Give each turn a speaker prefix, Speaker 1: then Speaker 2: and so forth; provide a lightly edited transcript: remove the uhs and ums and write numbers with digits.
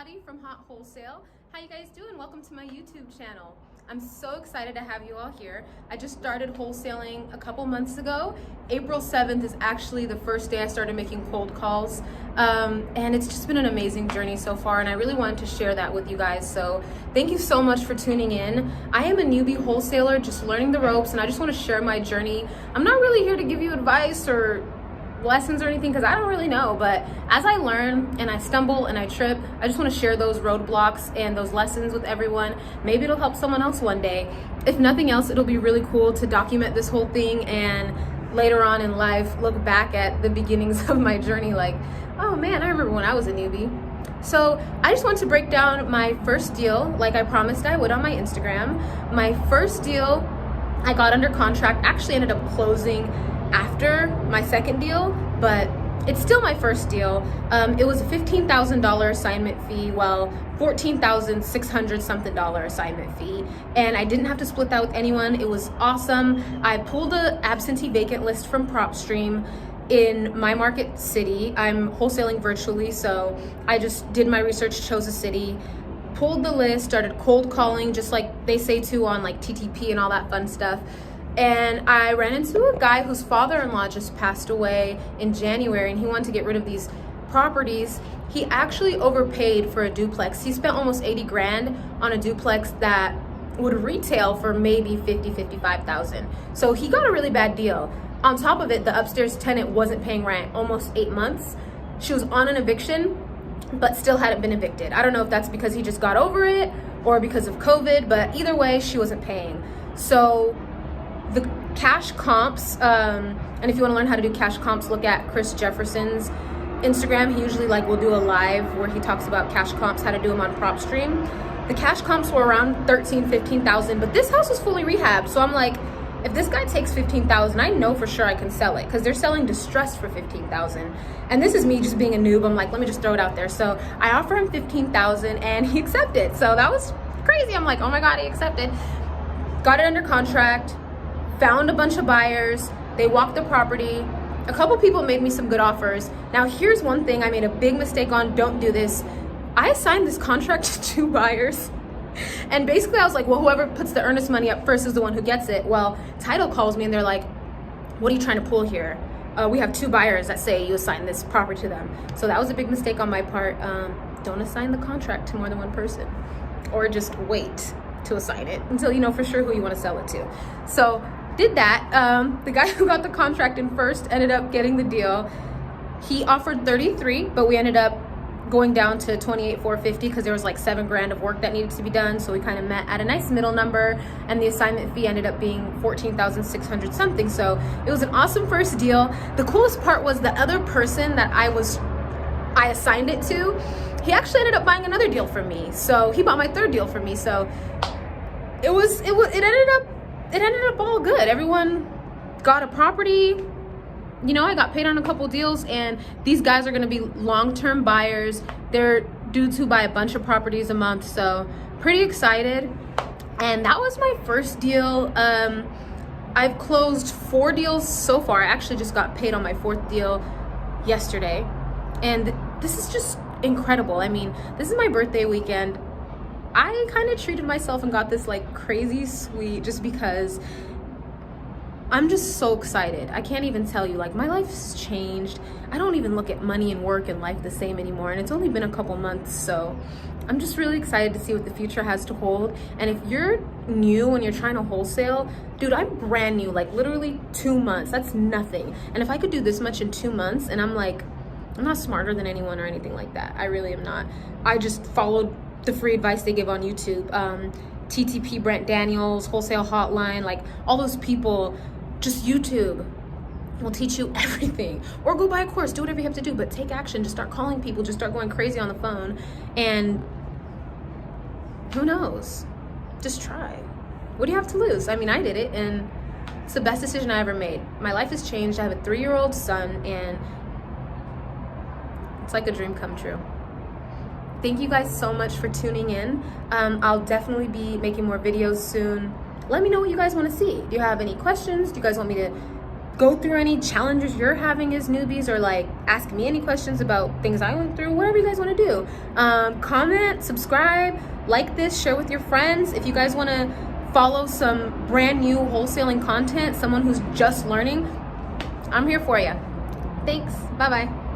Speaker 1: Lottie from Wholesale. How you guys doing? Welcome to my YouTube channel. I'm so excited to have you all here. I just started wholesaling a couple months ago. April 7th is actually the first day I started making cold calls. And it's just been an amazing journey so far, and I really wanted to share that with you guys. So thank you so much for tuning in. I am a newbie wholesaler, just learning the ropes, and I just want to share my journey. I'm not really here to give you advice or lessons or anything because I don't really know, but as I learn and I stumble and I trip, I just want to share those roadblocks and those lessons with everyone. Maybe it'll help someone else one day. If nothing else, it'll be really cool to document this whole thing and later on in life look back at the beginnings of my journey like, oh man, I remember when I was a newbie. So I just want to break down my first deal like I promised I would on my Instagram. My first deal I got under contract, actually ended up closing after my second deal, but it's still my first deal. It was a $15,000 assignment fee, well, $14,600 something assignment fee, and I didn't have to split that with anyone. It was awesome. I pulled an absentee vacant list from PropStream in my market city. I'm wholesaling virtually, so I just did my research, chose a city, pulled the list, started cold calling, just like they say to on like TTP and all that fun stuff. And I ran into a guy whose father-in-law just passed away in January, and he wanted to get rid of these properties. He actually overpaid for a duplex. He spent almost 80 grand on a duplex that would retail for maybe 50, 55,000. So he got a really bad deal. On top of it, the upstairs tenant wasn't paying rent almost 8 months. She was on an eviction, but still hadn't been evicted. I don't know if that's because he just got over it or because of COVID, but either way, she wasn't paying. So the cash comps, and if you want to learn how to do cash comps, look at Chris Jefferson's Instagram. He usually will do a live where he talks about cash comps, how to do them on PropStream. The cash comps were around 13, 15,000, but this house was fully rehabbed. So I'm like, if this guy takes 15,000, I know for sure I can sell it because they're selling distressed for 15,000. And this is me just being a noob. I'm like, let me just throw it out there. So I offer him 15,000 and he accepted. So that was crazy. I'm like, oh my God, he accepted. Got it under contract. Found a bunch of buyers, they walked the property. A couple people made me some good offers. Now here's one thing I made a big mistake on, don't do this. I assigned this contract to 2 buyers. And basically I was like, well, whoever puts the earnest money up first is the one who gets it. Well, title calls me and they're like, what are you trying to pull here? We have 2 buyers that say you assigned this property to them. So that was a big mistake on my part. Don't assign the contract to more than one person, or just wait to assign it until you know for sure who you want to sell it to. So did that. The guy who got the contract in first ended up getting the deal. He offered 33, but we ended up going down to 28,450 because there was like 7 grand of work that needed to be done. So we kind of met at a nice middle number, and the assignment fee ended up being 14,600 something. So it was an awesome first deal. The coolest part was the other person that I assigned it to, he actually ended up buying another deal from me. So he bought my 3rd deal from me. So it ended up all good. Everyone got a property. You know, I got paid on a couple deals, and these guys are going to be long-term buyers. They're due to buy a bunch of properties a month, so pretty excited. And that was my first deal. I've closed 4 deals so far. I actually just got paid on my 4th deal yesterday, and this is just incredible. I mean, this is my birthday weekend. I kind of treated myself and got this like crazy sweet just because I'm just so excited. I can't even tell you, like, my life's changed. I don't even look at money and work and life the same anymore, and it's only been a couple months, so I'm just really excited to see what the future has to hold. And if you're new and you're trying to wholesale, dude, I'm brand new, like literally 2 months. That's nothing. And if I could do this much in 2 months, and I'm not smarter than anyone or anything like that. I really am not. I just followed the free advice they give on YouTube. TTP, Brent Daniels, Wholesale Hotline, like all those people. Just YouTube will teach you everything. Or go buy a course, do whatever you have to do, but take action. Just start calling people, just start going crazy on the phone, and who knows? Just try. What do you have to lose? I mean, I did it, and it's the best decision I ever made. My life has changed. I have a 3-year-old son, and it's like a dream come true. Thank you guys so much for tuning in. I'll definitely be making more videos soon. Let me know what you guys want to see. Do you have any questions? Do you guys want me to go through any challenges you're having as newbies, or like ask me any questions about things I went through, whatever you guys want to do. Comment, subscribe, like this, share with your friends. If you guys want to follow some brand new wholesaling content, someone who's just learning, I'm here for you. Thanks. Bye-bye.